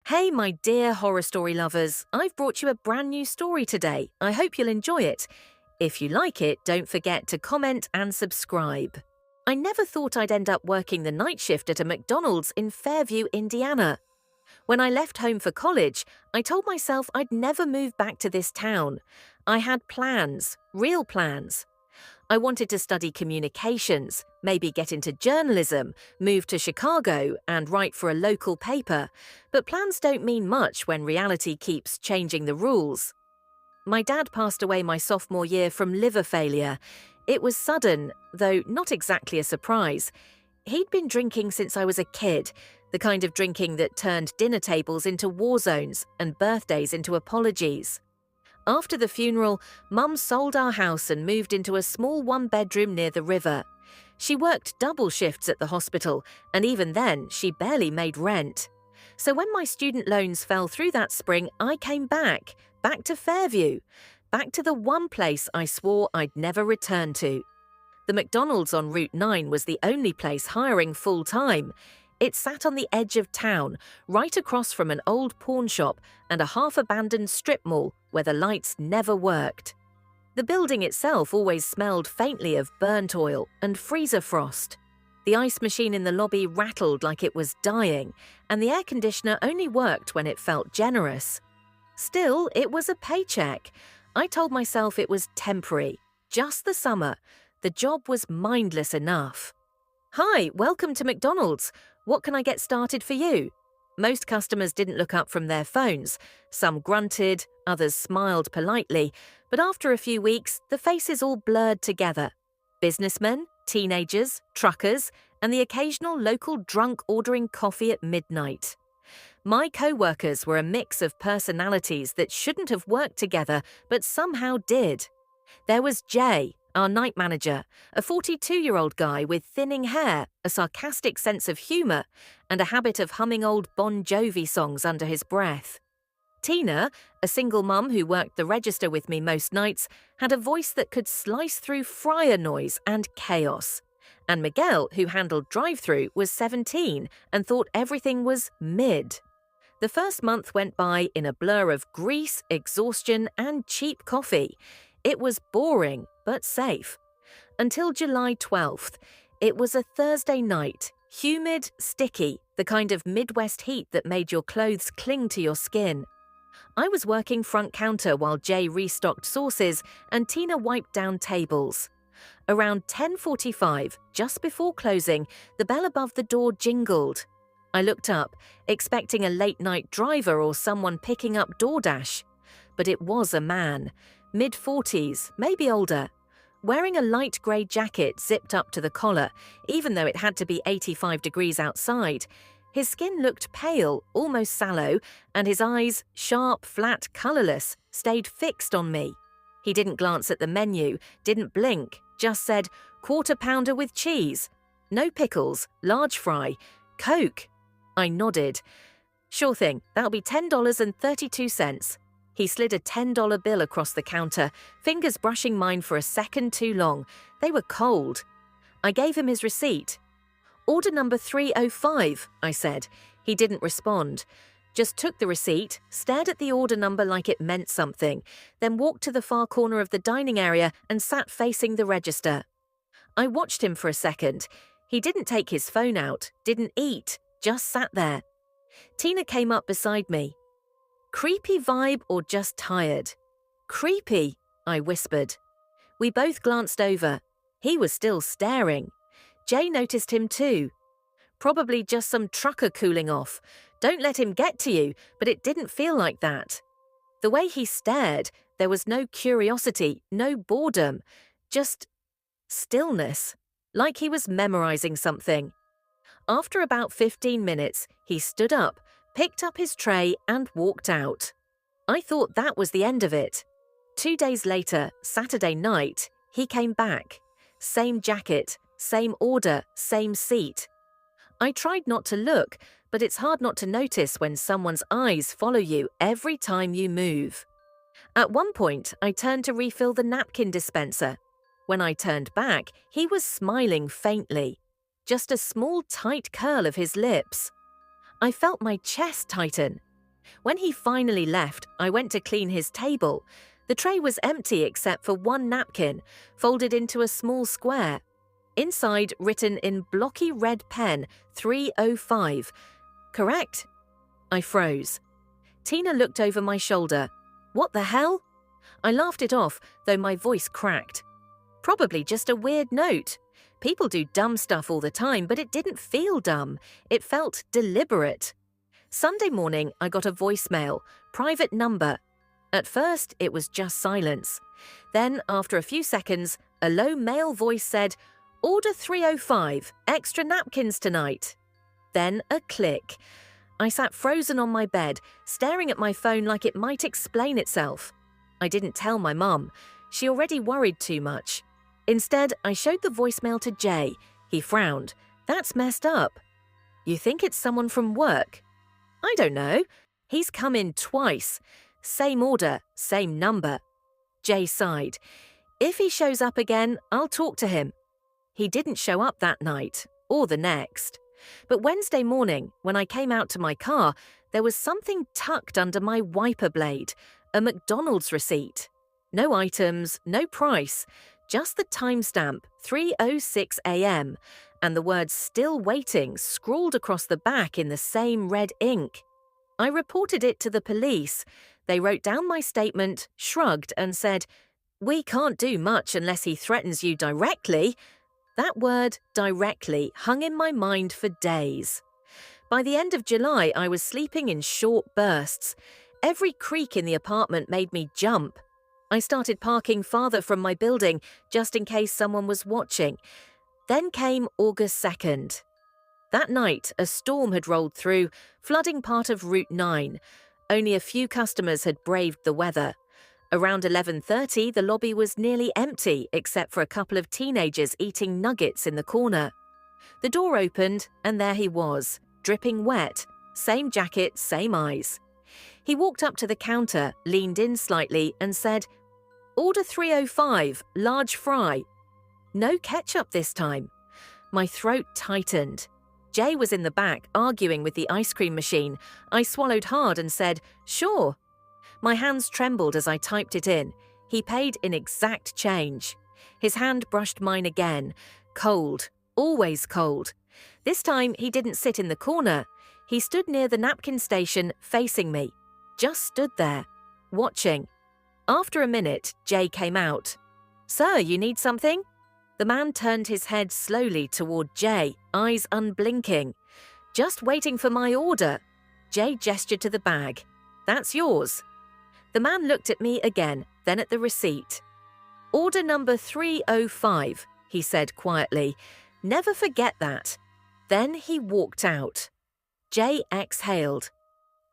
Hey, my dear horror story lovers, I've brought you a brand new story today. I hope you'll enjoy it. If you like it, don't forget to comment and subscribe. I never thought I'd end up working the night shift at a McDonald's in Fairview, Indiana. When I left home for college, I told myself I'd never move back to this town. I had plans, real plans. I wanted to study communications, maybe get into journalism, move to Chicago, and write for a local paper. But plans don't mean much when reality keeps changing the rules. My dad passed away my sophomore year from liver failure. It was sudden, though not exactly a surprise. He'd been drinking since I was a kid, the kind of drinking that turned dinner tables into war zones and birthdays into apologies. After the funeral, Mum sold our house and moved into a small one-bedroom near the river. She worked double shifts at the hospital, and even then, she barely made rent. So when my student loans fell through that spring, I came back to Fairview, back to the one place I swore I'd never return to. The McDonald's on Route 9 was the only place hiring full-time. It sat on the edge of town, right across from an old pawn shop and a half-abandoned strip mall where the lights never worked. The building itself always smelled faintly of burnt oil and freezer frost. The ice machine in the lobby rattled like it was dying, and the air conditioner only worked when it felt generous. Still, it was a paycheck. I told myself it was temporary, just the summer. The job was mindless enough. "Hi, welcome to McDonald's. What can I get started for you?" Most customers didn't look up from their phones. Some grunted, others smiled politely, but after a few weeks, the faces all blurred together. Businessmen, teenagers, truckers, and the occasional local drunk ordering coffee at midnight. My co-workers were a mix of personalities that shouldn't have worked together, but somehow did. There was Jay, our night manager, a 42-year-old guy with thinning hair, a sarcastic sense of humor, and a habit of humming old Bon Jovi songs under his breath. Tina, a single mum who worked the register with me most nights, had a voice that could slice through fryer noise and chaos. And Miguel, who handled drive-thru, was 17 and thought everything was mid. The first month went by in a blur of grease, exhaustion, and cheap coffee. It was boring, but safe. Until July 12th. It was a Thursday night, humid, sticky, the kind of Midwest heat that made your clothes cling to your skin. I was working front counter while Jay restocked sauces and Tina wiped down tables. Around 10:45, just before closing, the bell above the door jingled. I looked up, expecting a late-night driver or someone picking up DoorDash. But it was a man, mid-40s, maybe older, wearing a light grey jacket zipped up to the collar, even though it had to be 85 degrees outside. His skin looked pale, almost sallow, and his eyes, sharp, flat, colourless, stayed fixed on me. He didn't glance at the menu, didn't blink, just said, "Quarter pounder with cheese. No pickles, large fry, Coke." I nodded. "Sure thing, that'll be $10.32. He slid a $10 bill across the counter, fingers brushing mine for a second too long. They were cold. I gave him his receipt. "Order number 305, I said. He didn't respond. Just took the receipt, stared at the order number like it meant something, then walked to the far corner of the dining area and sat facing the register. I watched him for a second. He didn't take his phone out, didn't eat, just sat there. Tina came up beside me. "Creepy vibe or just tired?" "Creepy," I whispered. We both glanced over. He was still staring. Jay noticed him too. "Probably just some trucker cooling off. Don't let him get to you," but it didn't feel like that. The way he stared, there was no curiosity, no boredom, just stillness, like he was memorizing something. After about 15 minutes, he stood up, picked up his tray and walked out. I thought that was the end of it. 2 days later, Saturday night, he came back. Same jacket, same order, same seat. I tried not to look, but it's hard not to notice when someone's eyes follow you every time you move. At one point, I turned to refill the napkin dispenser. When I turned back, he was smiling faintly. Just a small tight curl of his lips. I felt my chest tighten. When he finally left, I went to clean his table. The tray was empty except for one napkin, folded into a small square. Inside, written in blocky red pen, 305. Correct? I froze. Tina looked over my shoulder. What the hell? I laughed it off, though my voice cracked. Probably just a weird note. People do dumb stuff all the time, but it didn't feel dumb. It felt deliberate. Sunday morning, I got a voicemail, private number. At first, it was just silence. Then, after a few seconds, a low male voice said, "Order 305, extra napkins tonight." Then a click. I sat frozen on my bed, staring at my phone like it might explain itself. I didn't tell my mum. She already worried too much. Instead, I showed the voicemail to Jay. He frowned. That's messed up. You think it's someone from work? I don't know. He's come in twice. Same order, same number. Jay sighed. If he shows up again, I'll talk to him. He didn't show up that night, or the next. But Wednesday morning, when I came out to my car, there was something tucked under my wiper blade, a McDonald's receipt. No items, no price, just the timestamp, 3:06 a.m., and the words "still waiting" scrawled across the back in the same red ink. I reported it to the police. They wrote down my statement, shrugged, and said, "We can't do much unless he threatens you directly." That word, directly, hung in my mind for days. By the end of July, I was sleeping in short bursts. Every creak in the apartment made me jump. I started parking farther from my building just in case someone was watching. Then came August 2nd. That night, a storm had rolled through, flooding part of Route 9. Only a few customers had braved the weather. Around 11:30, the lobby was nearly empty, except for a couple of teenagers eating nuggets in the corner. The door opened, and there he was, dripping wet. Same jacket, same eyes. He walked up to the counter, leaned in slightly, and said, "Order 305, large fry." No ketchup this time. My throat tightened. Jay was in the back, arguing with the ice cream machine. I swallowed hard and said, "Sure." My hands trembled as I typed it in. He paid in exact change. His hand brushed mine again. Cold, always cold. This time he didn't sit in the corner. He stood near the napkin station, facing me. Just stood there, watching. After a minute, Jay came out. "Sir, you need something?" The man turned his head slowly toward Jay, eyes unblinking. "Just waiting for my order." Jay gestured to the bag. "That's yours." The man looked at me again, then at the receipt. "Order number 305, he said quietly. "Never forget that." Then he walked out. Jay exhaled.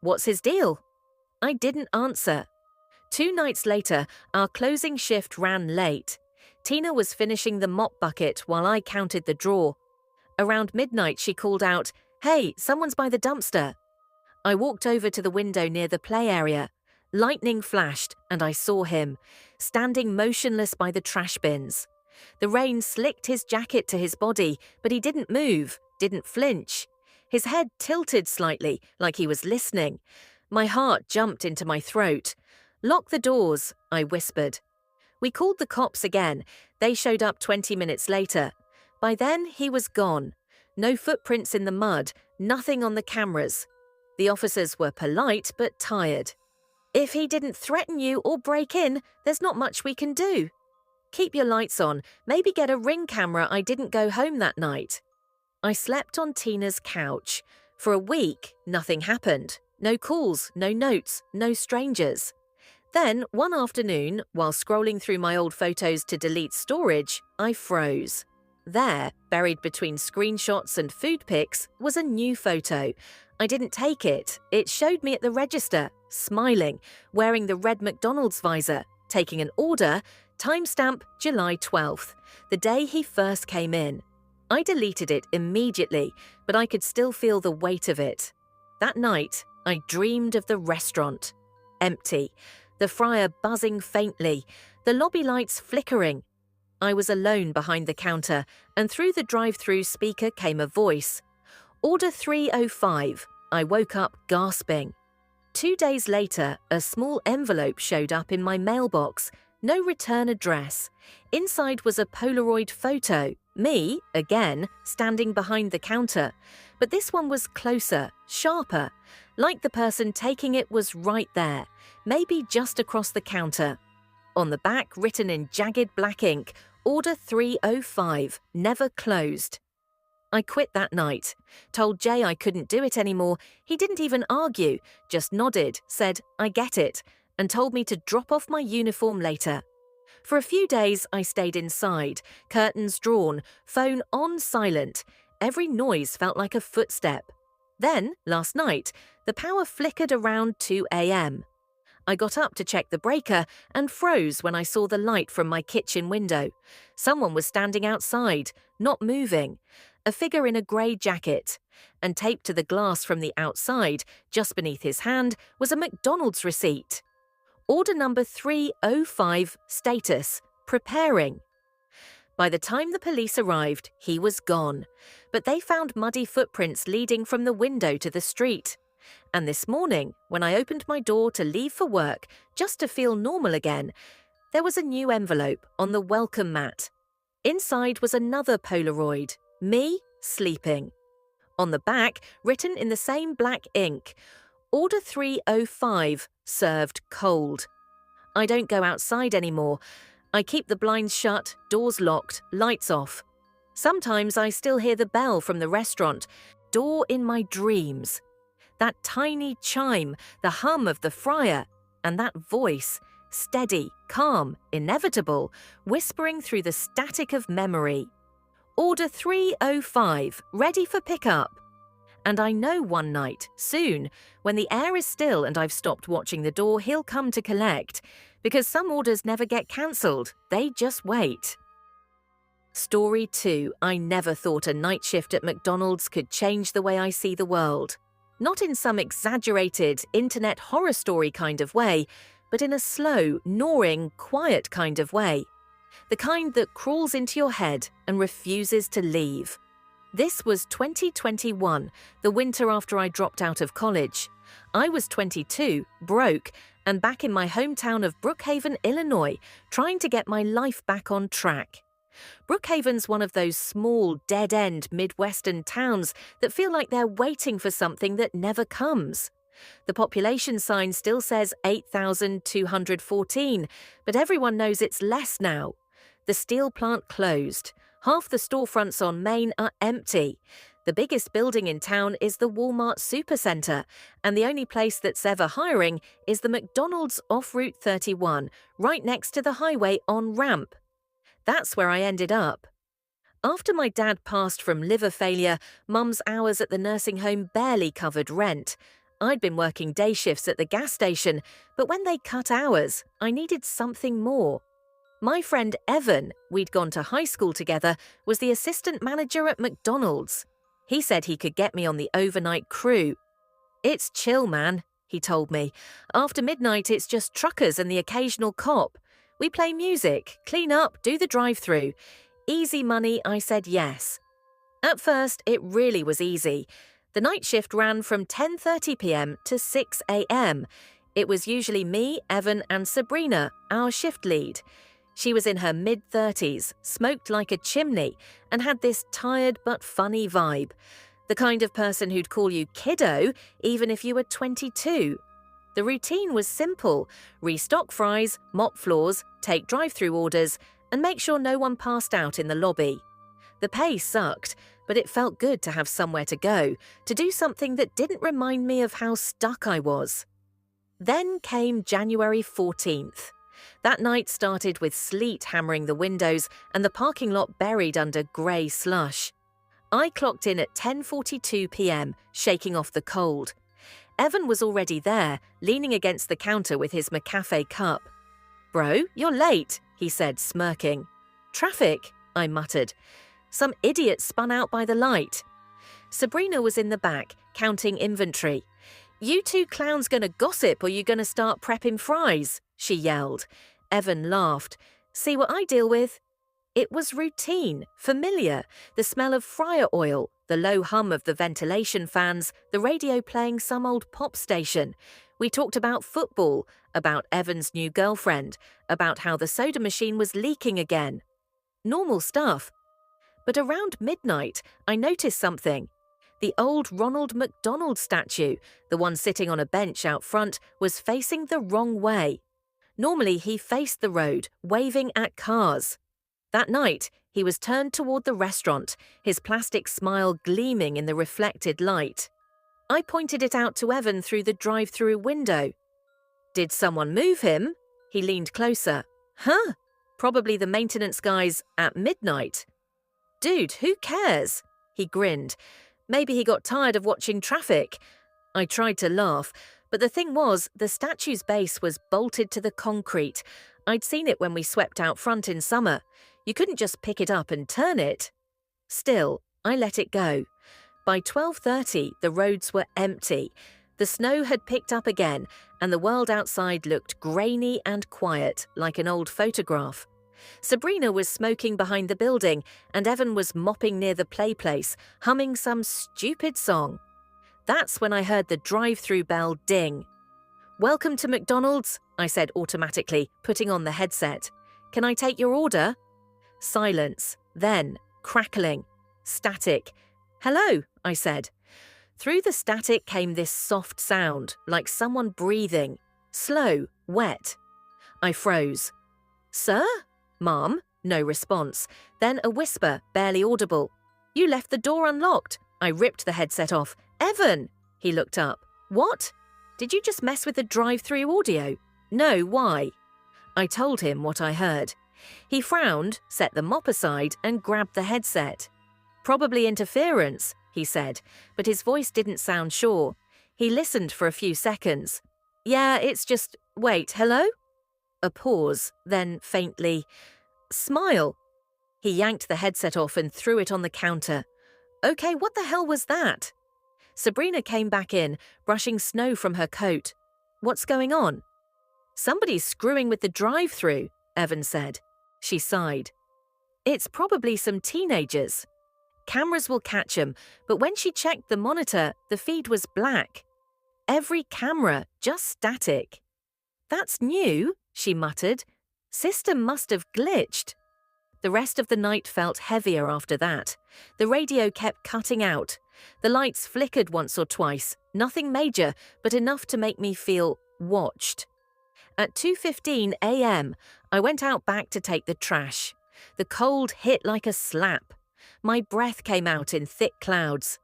"What's his deal?" I didn't answer. 2 nights later, our closing shift ran late. Tina was finishing the mop bucket while I counted the drawer. Around midnight, she called out, "Hey, someone's by the dumpster." I walked over to the window near the play area. Lightning flashed, and I saw him, standing motionless by the trash bins. The rain slicked his jacket to his body, but he didn't move, didn't flinch. His head tilted slightly, like he was listening. My heart jumped into my throat. "Lock the doors," I whispered. We called the cops again. They showed up 20 minutes later. By then, he was gone. No footprints in the mud, nothing on the cameras. The officers were polite but tired. "If he didn't threaten you or break in, there's not much we can do. Keep your lights on, maybe get a Ring camera. I didn't go home that night." I slept on Tina's couch. For a week, nothing happened. No calls, no notes, no strangers. Then, one afternoon, while scrolling through my old photos to delete storage, I froze. There, buried between screenshots and food pics, was a new photo. I didn't take it. It showed me at the register, smiling, wearing the red McDonald's visor, taking an order, timestamp July 12th, the day he first came in. I deleted it immediately, but I could still feel the weight of it. That night, I dreamed of the restaurant. Empty. The fryer buzzing faintly, the lobby lights flickering. I was alone behind the counter, and through the drive-through speaker came a voice. "Order 305. I woke up gasping. 2 days later, a small envelope showed up in my mailbox. No return address. Inside was a Polaroid photo, me, again, standing behind the counter. But this one was closer, sharper, like the person taking it was right there, maybe just across the counter. On the back, written in jagged black ink, Order 305, never closed. I quit that night. Told Jay I couldn't do it anymore. He didn't even argue, just nodded, said, "I get it," and told me to drop off my uniform later. For a few days, I stayed inside, curtains drawn, phone on silent. Every noise felt like a footstep. Then, last night, the power flickered around 2 a.m. I got up to check the breaker and froze when I saw the light from my kitchen window. Someone was standing outside, not moving. A figure in a grey jacket. And taped to the glass from the outside, just beneath his hand, was a McDonald's receipt. Order number 305, status, preparing. By the time the police arrived, he was gone. But they found muddy footprints leading from the window to the street. And this morning, when I opened my door to leave for work, just to feel normal again, there was a new envelope on the welcome mat. Inside was another Polaroid, me sleeping. On the back, written in the same black ink, Order 305, served cold. I don't go outside anymore. I keep the blinds shut, doors locked, lights off. Sometimes I still hear the bell from the restaurant, door in my dreams. That tiny chime, the hum of the fryer, and that voice, steady, calm, inevitable, whispering through the static of memory. Order 305, ready for pickup. And I know one night, soon, when the air is still and I've stopped watching the door, he'll come to collect. Because some orders never get cancelled, they just wait. Story 2. I never thought a night shift at McDonald's could change the way I see the world. Not in some exaggerated, internet horror story kind of way, but in a slow, gnawing, quiet kind of way. The kind that crawls into your head and refuses to leave. This was 2021, the winter after I dropped out of college. I was 22, broke, and back in my hometown of Brookhaven, Illinois, trying to get my life back on track. Brookhaven's one of those small, dead-end Midwestern towns that feel like they're waiting for something that never comes. The population sign still says 8,214, but everyone knows it's less now. The steel plant closed. Half the storefronts on Main are empty. The biggest building in town is the Walmart Supercenter, and the only place that's ever hiring is the McDonald's off Route 31, right next to the highway on Ramp. That's where I ended up. After my dad passed from liver failure, Mum's hours at the nursing home barely covered rent. I'd been working day shifts at the gas station, but when they cut hours, I needed something more. My friend Evan, we'd gone to high school together, was the assistant manager at McDonald's. He said he could get me on the overnight crew. "It's chill, man," he told me. "After midnight, it's just truckers and the occasional cop. We play music, clean up, do the drive-through. Easy money," I said yes. At first, it really was easy. The night shift ran from 10:30 p.m. to 6 a.m. It was usually me, Evan, and Sabrina, our shift lead. She was in her mid-30s, smoked like a chimney, and had this tired but funny vibe. The kind of person who'd call you kiddo, even if you were 22. The routine was simple: restock fries, mop floors, take drive-through orders, and make sure no one passed out in the lobby. The pay sucked, but it felt good to have somewhere to go, to do something that didn't remind me of how stuck I was. Then came January 14th. That night started with sleet hammering the windows and the parking lot buried under grey slush. I clocked in at 10:42 p.m, shaking off the cold. Evan was already there, leaning against the counter with his McCafe cup. "Bro, you're late," he said, smirking. "Traffic," I muttered. "Some idiot spun out by the light." Sabrina was in the back, counting inventory. "You two clowns gonna gossip or you gonna start prepping fries?" she yelled. Evan laughed. "See what I deal with?" It was routine, familiar, the smell of fryer oil, the low hum of the ventilation fans, the radio playing some old pop station. We talked about football, about Evan's new girlfriend, about how the soda machine was leaking again. Normal stuff. But around midnight, I noticed something. The old Ronald McDonald statue, the one sitting on a bench out front, was facing the wrong way. Normally, he faced the road, waving at cars. That night, he was turned toward the restaurant, his plastic smile gleaming in the reflected light. I pointed it out to Evan through the drive-through window. Did someone move him? He leaned closer. Huh? Probably the maintenance guys at midnight. Dude, who cares? He grinned. Maybe he got tired of watching traffic. I tried to laugh, but the thing was, the statue's base was bolted to the concrete. I'd seen it when we swept out front in summer. You couldn't just pick it up and turn it. Still, I let it go. By 12:30, the roads were empty. The snow had picked up again, and the world outside looked grainy and quiet, like an old photograph. Sabrina was smoking behind the building, and Evan was mopping near the play place, humming some stupid song. That's when I heard the drive-through bell ding. "Welcome to McDonald's," I said automatically, putting on the headset. "Can I take your order?" Silence, then crackling, static. "Hello," I said. Through the static came this soft sound, like someone breathing, slow, wet. I froze. "Sir? Ma'am?" No response. Then a whisper, barely audible. "You left the door unlocked." I ripped the headset off. "Evan!" He looked up. "What? Did you just mess with the drive-through audio?" "No, why?" I told him what I heard. He frowned, set the mop aside, and grabbed the headset. "Probably interference," he said, but his voice didn't sound sure. He listened for a few seconds. "Yeah, it's just… Wait, hello?" A pause, then faintly, "Smile." He yanked the headset off and threw it on the counter. "Okay, what the hell was that?" Sabrina came back in, brushing snow from her coat. "What's going on?" "Somebody's screwing with the drive-through," Evan said. She sighed. "It's probably some teenagers. Cameras will catch 'em, but when she checked the monitor, the feed was black. Every camera, just static." "That's new," she muttered. "System must have glitched." The rest of the night felt heavier after that. The radio kept cutting out. The lights flickered once or twice, nothing major, but enough to make me feel watched. At 2:15 a.m., I went out back to take the trash. The cold hit like a slap. My breath came out in thick clouds.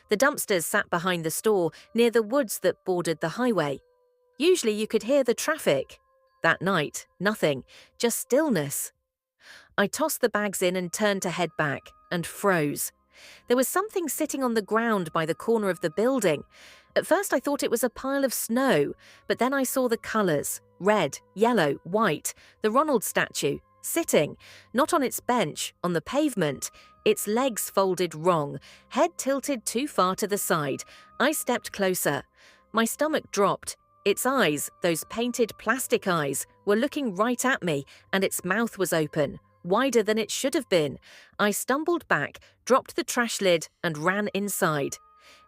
The dumpsters sat behind the store, near the woods that bordered the highway. Usually you could hear the traffic. That night, nothing, just stillness. I tossed the bags in and turned to head back, and froze. There was something sitting on the ground by the corner of the building. At first I thought it was a pile of snow, but then I saw the colours, red, yellow, white, the Ronald statue, sitting, not on its bench, on the pavement, its legs folded wrong, head tilted too far to the side. I stepped closer. My stomach dropped. Its eyes, those painted plastic eyes, were looking right at me, and its mouth was open, wider than it should have been. I stumbled back, dropped the trash lid, and ran inside.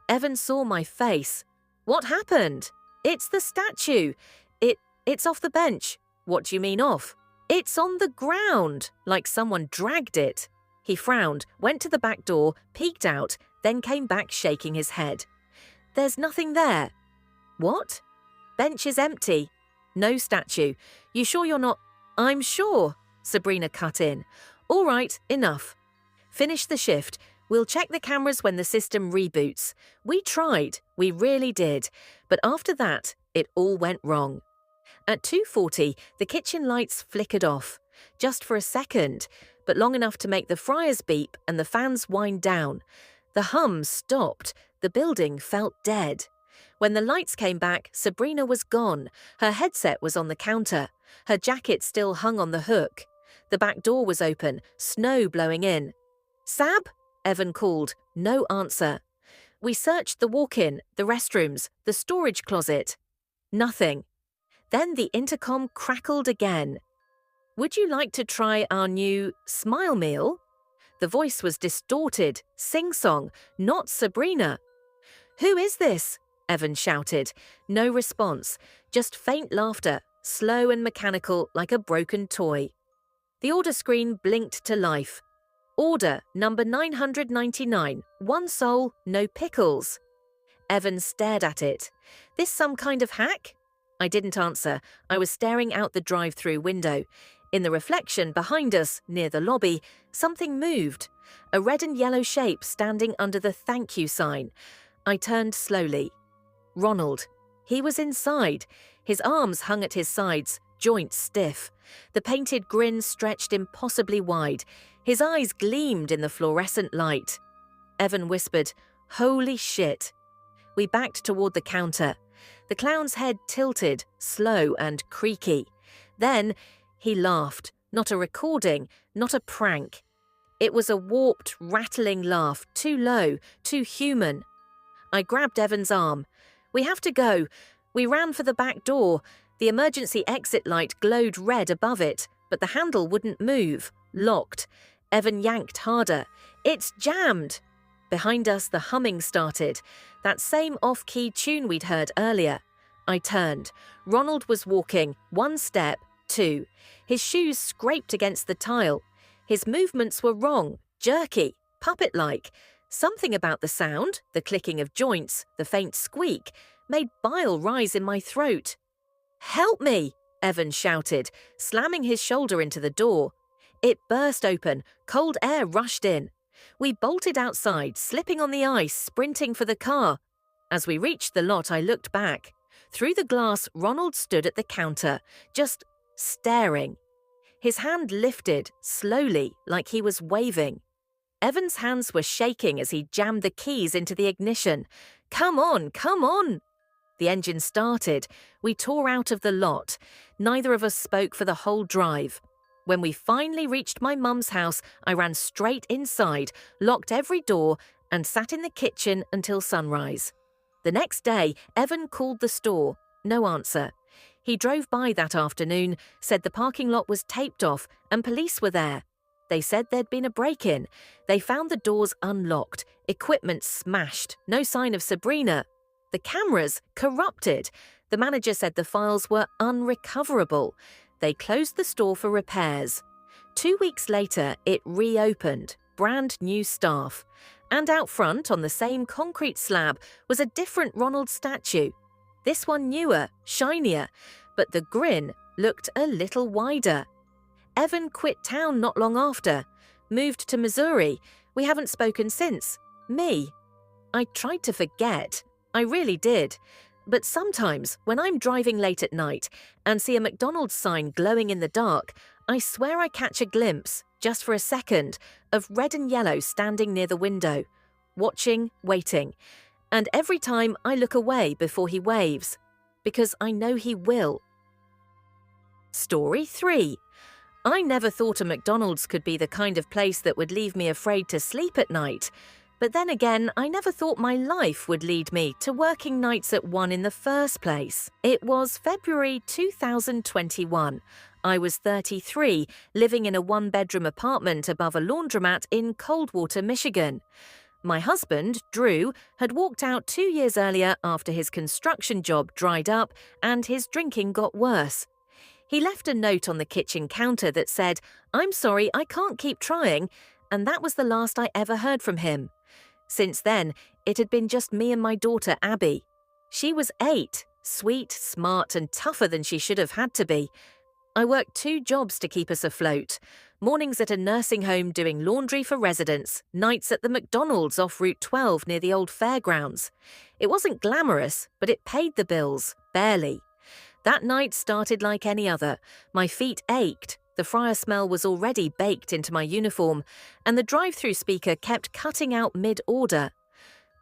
Evan saw my face. "What happened?" "It's the statue. It's off the bench." "What do you mean off?" "It's on the ground, like someone dragged it." He frowned, went to the back door, peeked out, then came back shaking his head. "There's nothing there." "What?" "Bench is empty. No statue. You sure you're not—" "I'm sure," Sabrina cut in. "All right, enough. Finish the shift. We'll check the cameras when the system reboots. We tried, we really did. But after that, it all went wrong." At 2:40, the kitchen lights flickered off. Just for a second, but long enough to make the fryers beep and the fans wind down. The hum stopped. The building felt dead. When the lights came back, Sabrina was gone. Her headset was on the counter. Her jacket still hung on the hook. The back door was open, snow blowing in. "Sab?" Evan called. No answer. We searched the walk-in, the restrooms, the storage closet. Nothing. Then the intercom crackled again. "Would you like to try our new smile meal?" The voice was distorted, sing-song, not Sabrina. "Who is this?" Evan shouted. No response, just faint laughter, slow and mechanical like a broken toy. The order screen blinked to life. Order number 999, one sole, no pickles. Evan stared at it. This some kind of hack? I didn't answer. I was staring out the drive-through window. In the reflection behind us, near the lobby, something moved. A red and yellow shape standing under the thank you sign. I turned slowly. Ronald. He was inside. His arms hung at his sides, joints stiff. The painted grin stretched impossibly wide. His eyes gleamed in the fluorescent light. Evan whispered, "Holy shit." We backed toward the counter. The clown's head tilted, slow and creaky. Then he laughed. Not a recording, not a prank. It was a warped, rattling laugh, too low, too human. I grabbed Evan's arm. "We have to go." We ran for the back door. The emergency exit light glowed red above it, but the handle wouldn't move. Locked. Evan yanked harder. "It's jammed." Behind us, the humming started. That same off-key tune we'd heard earlier. I turned. Ronald was walking, one step, two. His shoes scraped against the tile. His movements were wrong, jerky, puppet-like. Something about the sound, the clicking of joints, the faint squeak, made bile rise in my throat. "Help me!" Evan shouted, slamming his shoulder into the door. It burst open, cold air rushed in. We bolted outside, slipping on the ice, sprinting for the car. As we reached the lot, I looked back. Through the glass, Ronald stood at the counter, just staring. His hand lifted, slowly, like he was waving. Evan's hands were shaking as he jammed the keys into the ignition. "Come on, come on!" The engine started. We tore out of the lot. Neither of us spoke for the whole drive. When we finally reached my mum's house, I ran straight inside, locked every door, and sat in the kitchen until sunrise. The next day, Evan called the store. No answer. He drove by that afternoon, said the parking lot was taped off and police were there. They said there'd been a break-in. They found the doors unlocked, equipment smashed, no sign of Sabrina. The cameras corrupted. The manager said the files were unrecoverable. They closed the store for repairs. 2 weeks later, it reopened, brand new staff. And out front, on the same concrete slab, was a different Ronald statue. This one newer, shinier, but the grin looked a little wider. Evan quit town not long after, moved to Missouri. We haven't spoken since. Me. I tried to forget. I really did. But sometimes, when I'm driving late at night and see a McDonald's sign glowing in the dark, I swear I catch a glimpse, just for a second, of red and yellow standing near the window, watching, waiting. And every time I look away before he waves, because I know he will. Story 3. I never thought a McDonald's could be the kind of place that would leave me afraid to sleep at night. But then again, I never thought my life would lead me to working nights at one in the first place. It was February 2021. I was 33, living in a one-bedroom apartment above a laundromat in Coldwater, Michigan. My husband, Drew, had walked out 2 years earlier after his construction job dried up and his drinking got worse. He left a note on the kitchen counter that said, "I'm sorry, I can't keep trying," and that was the last I ever heard from him. Since then, it had been just me and my daughter, Abby. She was 8, sweet, smart, and tougher than she should have had to be. I worked 2 jobs to keep us afloat. Mornings at a nursing home doing laundry for residents, nights at the McDonald's off Route 12 near the old fairgrounds. It wasn't glamorous, but it paid the bills, barely. That night started like any other. My feet ached. The fryer smell was already baked into my uniform, and the drive-through speaker kept cutting out mid-order.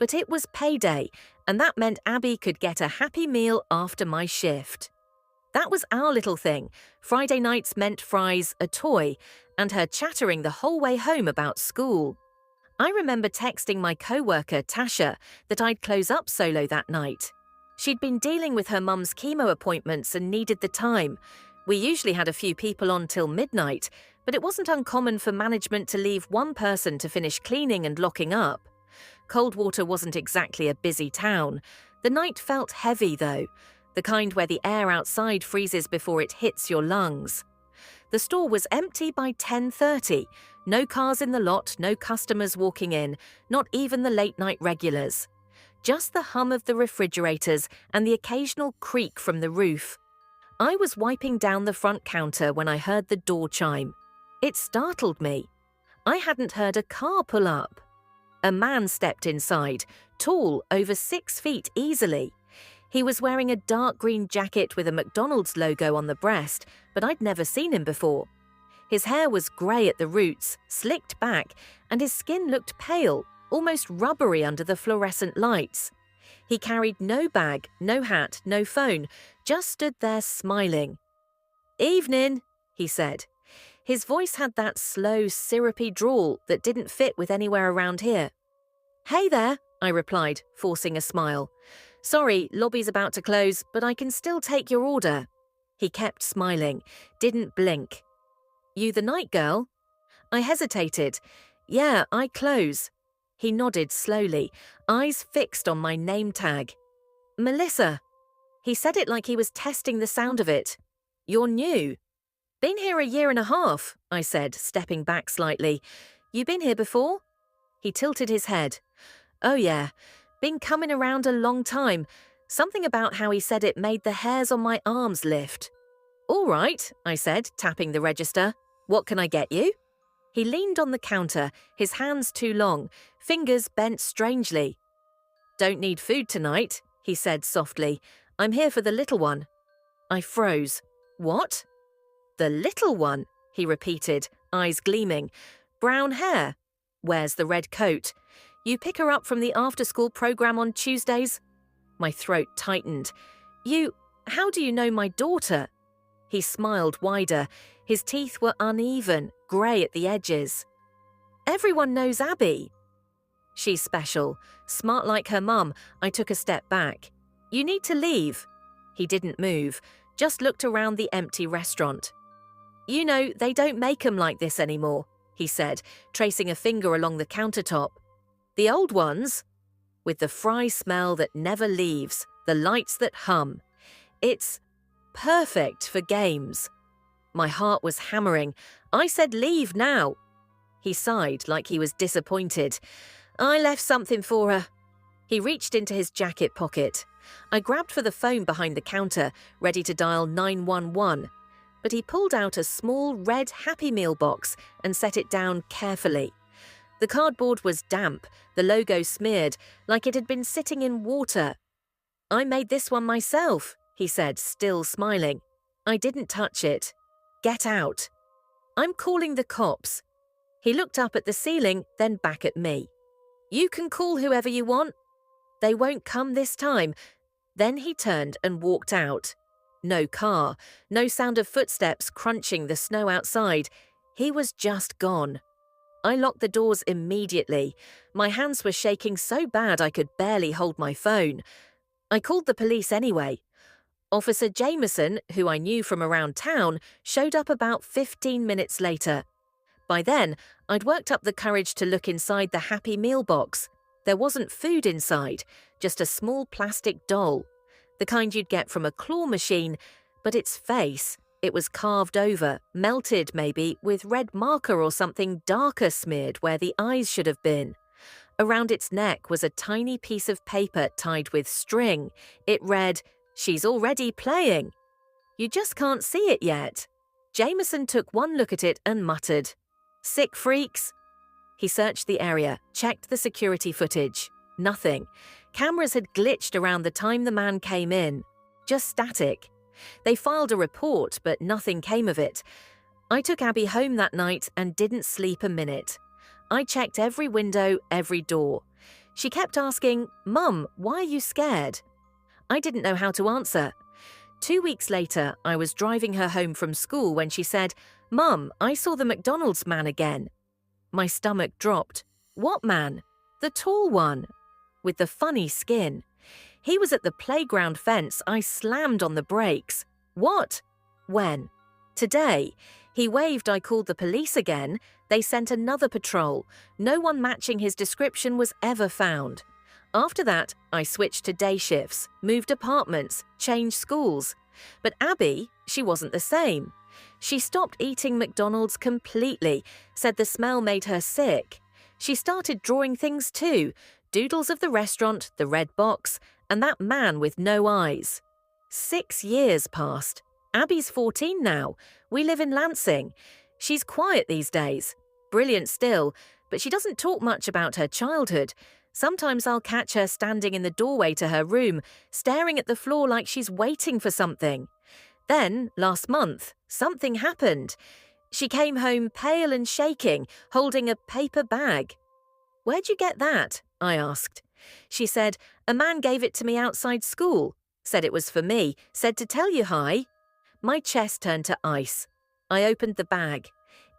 But it was payday, and that meant Abby could get a happy meal after my shift. That was our little thing. Friday nights meant fries, a toy, and her chattering the whole way home about school. I remember texting my co-worker, Tasha, that I'd close up solo that night. She'd been dealing with her mum's chemo appointments and needed the time. We usually had a few people on till midnight, but it wasn't uncommon for management to leave one person to finish cleaning and locking up. Coldwater wasn't exactly a busy town. The night felt heavy, though, the kind where the air outside freezes before it hits your lungs. The store was empty by 10:30. No cars in the lot, no customers walking in, not even the late-night regulars. Just the hum of the refrigerators and the occasional creak from the roof. I was wiping down the front counter when I heard the door chime. It startled me. I hadn't heard a car pull up. A man stepped inside, tall, over 6 feet easily. He was wearing a dark green jacket with a McDonald's logo on the breast, but I'd never seen him before. His hair was grey at the roots, slicked back, and his skin looked pale, almost rubbery under the fluorescent lights. He carried no bag, no hat, no phone, just stood there smiling. "Evening," he said. His voice had that slow, syrupy drawl that didn't fit with anywhere around here. "Hey there," I replied, forcing a smile. "Sorry, lobby's about to close, but I can still take your order." He kept smiling, didn't blink. "You the night girl?" I hesitated. "Yeah, I close." He nodded slowly, eyes fixed on my name tag. "Melissa." He said it like he was testing the sound of it. "You're new." "Been here a year and a half," I said, stepping back slightly. "You been here before?" He tilted his head. "Oh yeah, been coming around a long time." Something about how he said it made the hairs on my arms lift. "All right," I said, tapping the register. "What can I get you?" He leaned on the counter, his hands too long, fingers bent strangely. "Don't need food tonight," he said softly. "I'm here for the little one." I froze. "What?" "The little one," he repeated, eyes gleaming. "Brown hair. Wears the red coat. You pick her up from the after-school program on Tuesdays?" My throat tightened. How do you know my daughter?" He smiled wider. His teeth were uneven, grey at the edges. "Everyone knows Abby." "She's special. Smart like her mum." I took a step back. "You need to leave." He didn't move, just looked around the empty restaurant. "You know, they don't make 'em like this anymore," he said, tracing a finger along the countertop. "The old ones?" With the fry smell that never leaves, the lights that hum. It's perfect for games. My heart was hammering. I said leave now. He sighed like he was disappointed. "I left something for her." He reached into his jacket pocket. I grabbed for the phone behind the counter, ready to dial 911. But he pulled out a small red Happy Meal box and set it down carefully. The cardboard was damp, the logo smeared, like it had been sitting in water. "I made this one myself," he said, still smiling. I didn't touch it. "Get out." "I'm calling the cops." He looked up at the ceiling, then back at me. "You can call whoever you want. They won't come this time." Then he turned and walked out. No car, no sound of footsteps crunching the snow outside. He was just gone. I locked the doors immediately. My hands were shaking so bad I could barely hold my phone. I called the police anyway. Officer Jameson, who I knew from around town, showed up about 15 minutes later. By then, I'd worked up the courage to look inside the Happy Meal box. There wasn't food inside, just a small plastic doll. The kind you'd get from a claw machine, but its face, it was carved over, melted maybe, with red marker or something darker smeared where the eyes should have been. Around its neck was a tiny piece of paper tied with string. It read, "She's already playing." You just can't see it yet. Jameson took one look at it and muttered, "Sick freaks." He searched the area, checked the security footage. Nothing. Cameras had glitched around the time the man came in. Just static. They filed a report, but nothing came of it. I took Abby home that night and didn't sleep a minute. I checked every window, every door. She kept asking, "Mum, why are you scared?" I didn't know how to answer. 2 weeks later, I was driving her home from school when she said, "Mum, I saw the McDonald's man again." My stomach dropped. "What man?" "The tall one." With the funny skin. He was at the playground fence. I slammed on the brakes. "What?" "When?" "Today." He waved. I called the police again. They sent another patrol. No one matching his description was ever found. After that, I switched to day shifts, moved apartments, changed schools. But Abby, she wasn't the same. She stopped eating McDonald's completely, said the smell made her sick. She started drawing things too, doodles of the restaurant, the red box, and that man with no eyes. 6 years passed. Abby's 14 now. We live in Lansing. She's quiet these days. Brilliant still, but she doesn't talk much about her childhood. Sometimes I'll catch her standing in the doorway to her room, staring at the floor like she's waiting for something. Then, last month, something happened. She came home pale and shaking, holding a paper bag. "Where'd you get that?" I asked. She said, "A man gave it to me outside school. Said it was for me, said to tell you hi." My chest turned to ice. I opened the bag.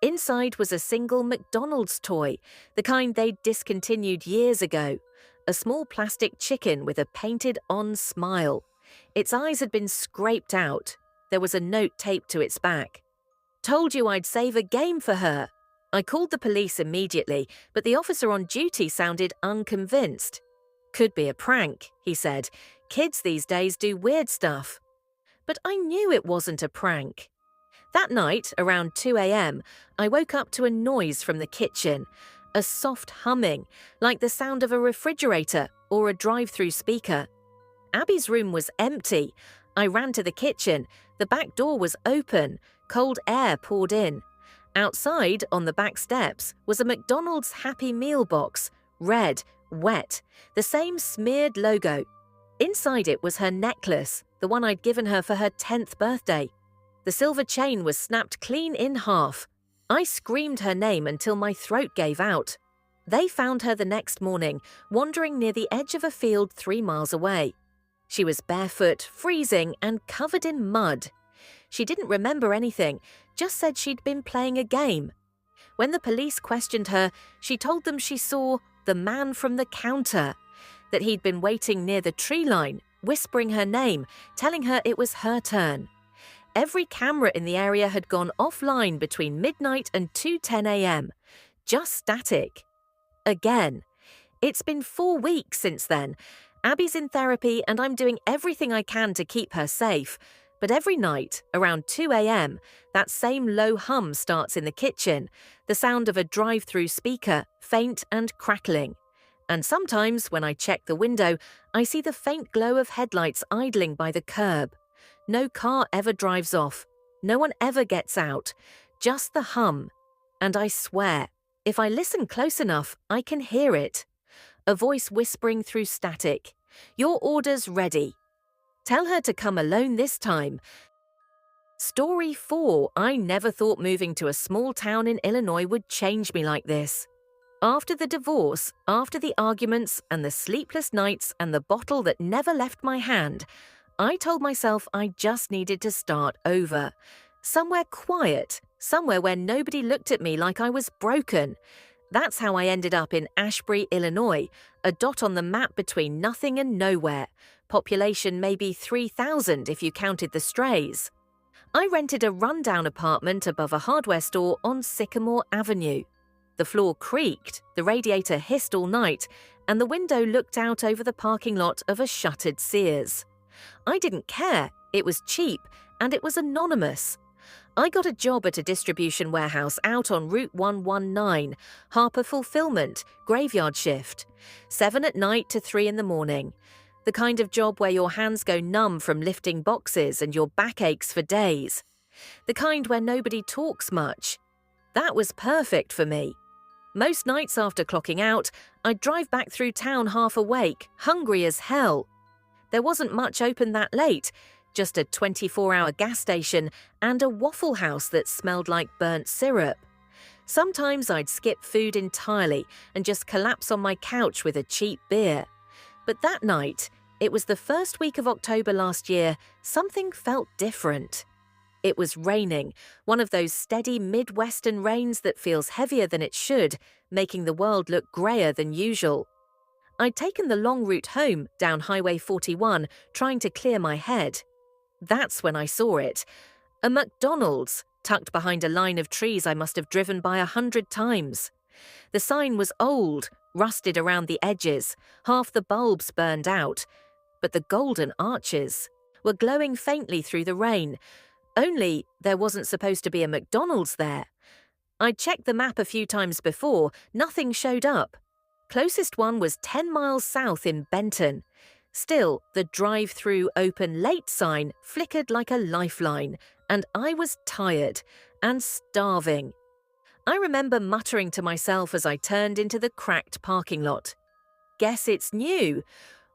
Inside was a single McDonald's toy, the kind they'd discontinued years ago. A small plastic chicken with a painted-on smile. Its eyes had been scraped out. There was a note taped to its back. "Told you I'd save a game for her." I called the police immediately, but the officer on duty sounded unconvinced. "Could be a prank," he said. "Kids these days do weird stuff." But I knew it wasn't a prank. That night, around 2 a.m., I woke up to a noise from the kitchen. A soft humming, like the sound of a refrigerator or a drive-through speaker. Abby's room was empty. I ran to the kitchen. The back door was open. Cold air poured in. Outside, on the back steps, was a McDonald's Happy Meal box. Red, wet, the same smeared logo. Inside it was her necklace, the one I'd given her for her 10th birthday. The silver chain was snapped clean in half. I screamed her name until my throat gave out. They found her the next morning, wandering near the edge of a field 3 miles away. She was barefoot, freezing, and covered in mud. She didn't remember anything, just said she'd been playing a game. When the police questioned her, she told them she saw the man from the counter, that he'd been waiting near the tree line, whispering her name, telling her it was her turn. Every camera in the area had gone offline between midnight and 2:10 a.m. Just static. Again. It's been 4 weeks since then. Abby's in therapy and I'm doing everything I can to keep her safe. But every night, around 2 a.m., that same low hum starts in the kitchen, the sound of a drive-through speaker, faint and crackling. And sometimes, when I check the window, I see the faint glow of headlights idling by the curb. No car ever drives off. No one ever gets out. Just the hum. And I swear, if I listen close enough, I can hear it. A voice whispering through static. "Your order's ready. Tell her to come alone this time." Story 4. I never thought moving to a small town in Illinois would change me like this. After the divorce, after the arguments and the sleepless nights and the bottle that never left my hand, I told myself I just needed to start over. Somewhere quiet, somewhere where nobody looked at me like I was broken. That's how I ended up in Ashbury, Illinois, a dot on the map between nothing and nowhere. Population maybe 3,000 if you counted the strays. I rented a rundown apartment above a hardware store on Sycamore Avenue. The floor creaked, the radiator hissed all night, and the window looked out over the parking lot of a shuttered Sears. I didn't care, it was cheap, and it was anonymous. I got a job at a distribution warehouse out on Route 119, Harper Fulfillment, graveyard shift, 7 at night to 3 in the morning. The kind of job where your hands go numb from lifting boxes and your back aches for days. The kind where nobody talks much. That was perfect for me. Most nights after clocking out, I'd drive back through town half awake, hungry as hell. There wasn't much open that late, just a 24-hour gas station and a Waffle House that smelled like burnt syrup. Sometimes I'd skip food entirely and just collapse on my couch with a cheap beer. But that night, it was the first week of October last year, something felt different. It was raining, one of those steady Midwestern rains that feels heavier than it should, making the world look greyer than usual. I'd taken the long route home down Highway 41, trying to clear my head. That's when I saw it. A McDonald's, tucked behind a line of trees I must have driven by 100 times. The sign was old, rusted around the edges, half the bulbs burned out, but the golden arches were glowing faintly through the rain. Only there wasn't supposed to be a McDonald's there. I'd checked the map a few times before, nothing showed up. Closest one was 10 miles south in Benton. Still, the drive-through open late sign flickered like a lifeline, and I was tired and starving. I remember muttering to myself as I turned into the cracked parking lot. Guess it's new.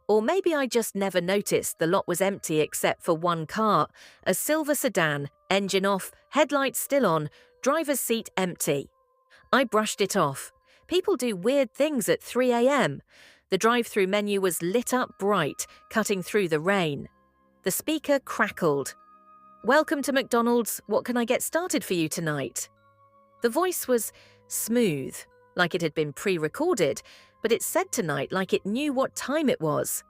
Or maybe I just never noticed the lot was empty except for one car, a silver sedan, engine off, headlights still on, driver's seat empty. I brushed it off. People do weird things at 3 a.m. The drive-through menu was lit up bright, cutting through the rain. The speaker crackled. "Welcome to McDonald's. What can I get started for you tonight?" The voice was smooth, like it had been pre-recorded, but it said tonight like it knew what time it was.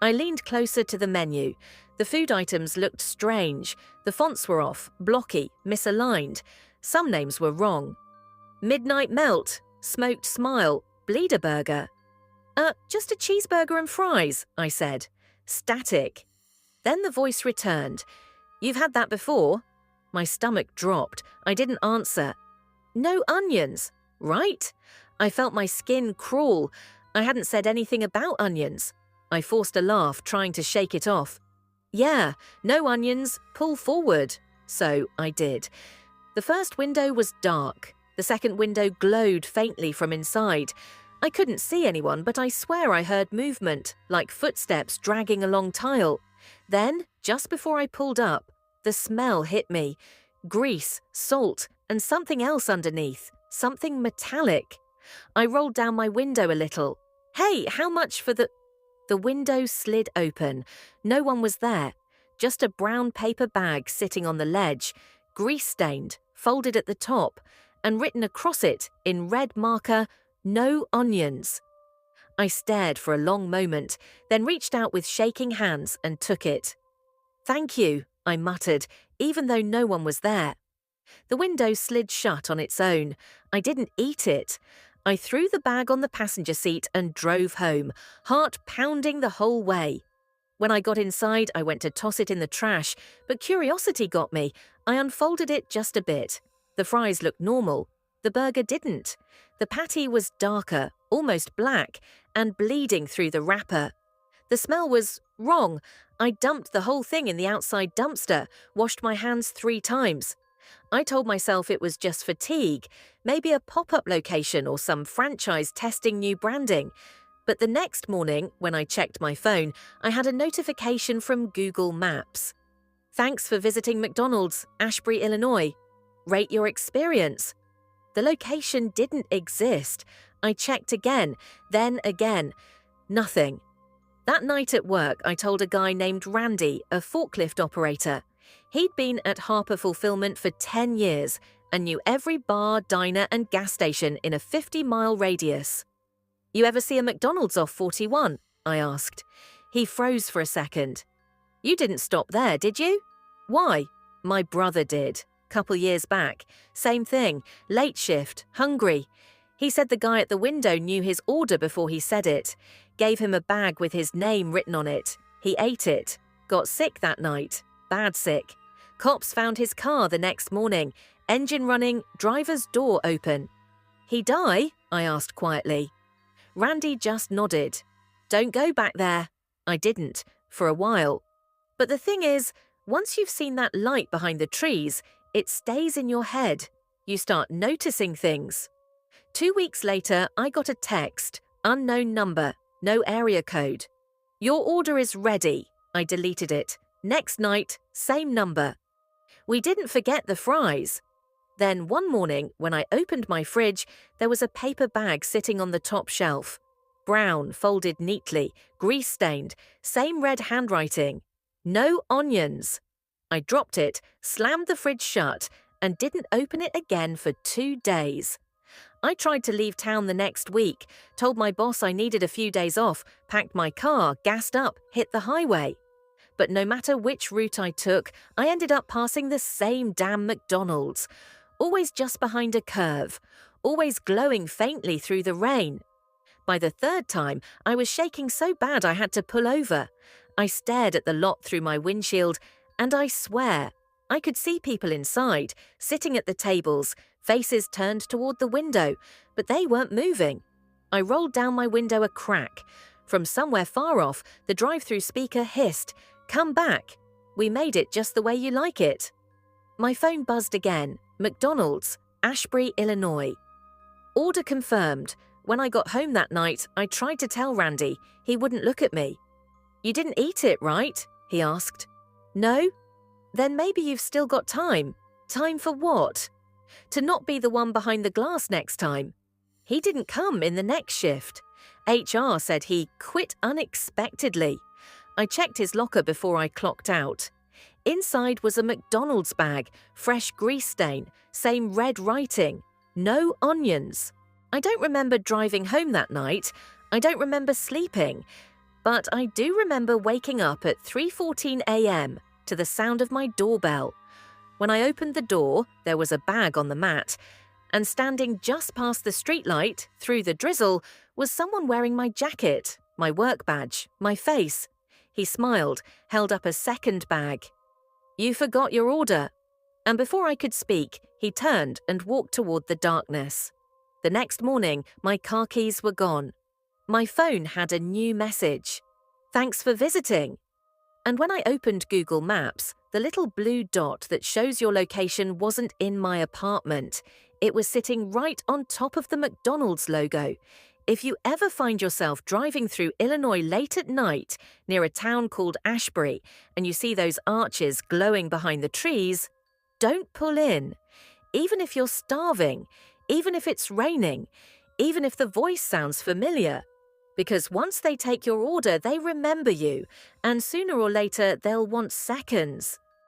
I leaned closer to the menu. The food items looked strange. The fonts were off, blocky, misaligned. Some names were wrong. Midnight Melt, Smoked Smile, Bleeder Burger. Just a cheeseburger and fries," I said. Static. Then the voice returned. "You've had that before?" My stomach dropped. I didn't answer. "No onions, right?" I felt my skin crawl. I hadn't said anything about onions. I forced a laugh, trying to shake it off. "Yeah, no onions, pull forward." So I did. The first window was dark. The second window glowed faintly from inside. I couldn't see anyone, but I swear I heard movement, like footsteps dragging along tile. Then, just before I pulled up, the smell hit me. Grease, salt, and something else underneath. Something metallic. I rolled down my window a little. "Hey, how much for the—" The window slid open. No one was there. Just a brown paper bag sitting on the ledge, grease-stained, folded at the top, and written across it in red marker, "No onions." I stared for a long moment, then reached out with shaking hands and took it. "Thank you," I muttered, even though no one was there. The window slid shut on its own. I didn't eat it. I threw the bag on the passenger seat and drove home, heart pounding the whole way. When I got inside, I went to toss it in the trash, but curiosity got me. I unfolded it just a bit. The fries looked normal. The burger didn't. The patty was darker, almost black, and bleeding through the wrapper. The smell was wrong. I dumped the whole thing in the outside dumpster, washed my hands 3 times. I told myself it was just fatigue, maybe a pop-up location or some franchise testing new branding. But the next morning, when I checked my phone, I had a notification from Google Maps. "Thanks for visiting McDonald's, Ashbury, Illinois. Rate your experience." The location didn't exist. I checked again, then again. Nothing. That night at work, I told a guy named Randy, a forklift operator. He'd been at Harper Fulfillment for 10 years and knew every bar, diner, and gas station in a 50-mile radius. "You ever see a McDonald's off 41? I asked. He froze for a second. "You didn't stop there, did you?" "Why?" "My brother did. Couple years back. Same thing. Late shift. Hungry. He said the guy at the window knew his order before he said it. Gave him a bag with his name written on it. He ate it. Got sick that night. Bad sick. Cops found his car the next morning. Engine running, driver's door open." "He die?" I asked quietly. Randy just nodded. "Don't go back there." I didn't, for a while. But the thing is, once you've seen that light behind the trees, it stays in your head. You start noticing things. 2 weeks later, I got a text, unknown number, no area code. "Your order is ready." I deleted it. Next night, same number. We didn't forget the fries. Then one morning, when I opened my fridge, there was a paper bag sitting on the top shelf. Brown, folded neatly, grease-stained, same red handwriting. "No onions." I dropped it, slammed the fridge shut, and didn't open it again for 2 days. I tried to leave town the next week, told my boss I needed a few days off, packed my car, gassed up, hit the highway. But no matter which route I took, I ended up passing the same damn McDonald's. Always just behind a curve, always glowing faintly through the rain. By the third time, I was shaking so bad I had to pull over. I stared at the lot through my windshield, and I swear, I could see people inside, sitting at the tables, faces turned toward the window, but they weren't moving. I rolled down my window a crack. From somewhere far off, the drive-through speaker hissed, "Come back. We made it just the way you like it." My phone buzzed again. McDonald's, Ashbury, Illinois. Order confirmed. When I got home that night, I tried to tell Randy. He wouldn't look at me. "You didn't eat it, right?" he asked. "No?" "Then maybe you've still got time." "Time for what?" "To not be the one behind the glass next time." He didn't come in the next shift. HR said he quit unexpectedly. I checked his locker before I clocked out. Inside was a McDonald's bag, fresh grease stain, same red writing, no onions. I don't remember driving home that night. I don't remember sleeping. But I do remember waking up at 3:14 a.m. to the sound of my doorbell. When I opened the door, there was a bag on the mat, and standing just past the streetlight, through the drizzle, was someone wearing my jacket, my work badge, my face. He smiled, held up a second bag. "You forgot your order." And before I could speak, he turned and walked toward the darkness. The next morning, my car keys were gone. My phone had a new message. "Thanks for visiting." And when I opened Google Maps, the little blue dot that shows your location wasn't in my apartment. It was sitting right on top of the McDonald's logo. If you ever find yourself driving through Illinois late at night near a town called Ashbury and you see those arches glowing behind the trees, don't pull in. Even if you're starving, even if it's raining, even if the voice sounds familiar. Because once they take your order, they remember you, and sooner or later they'll want seconds.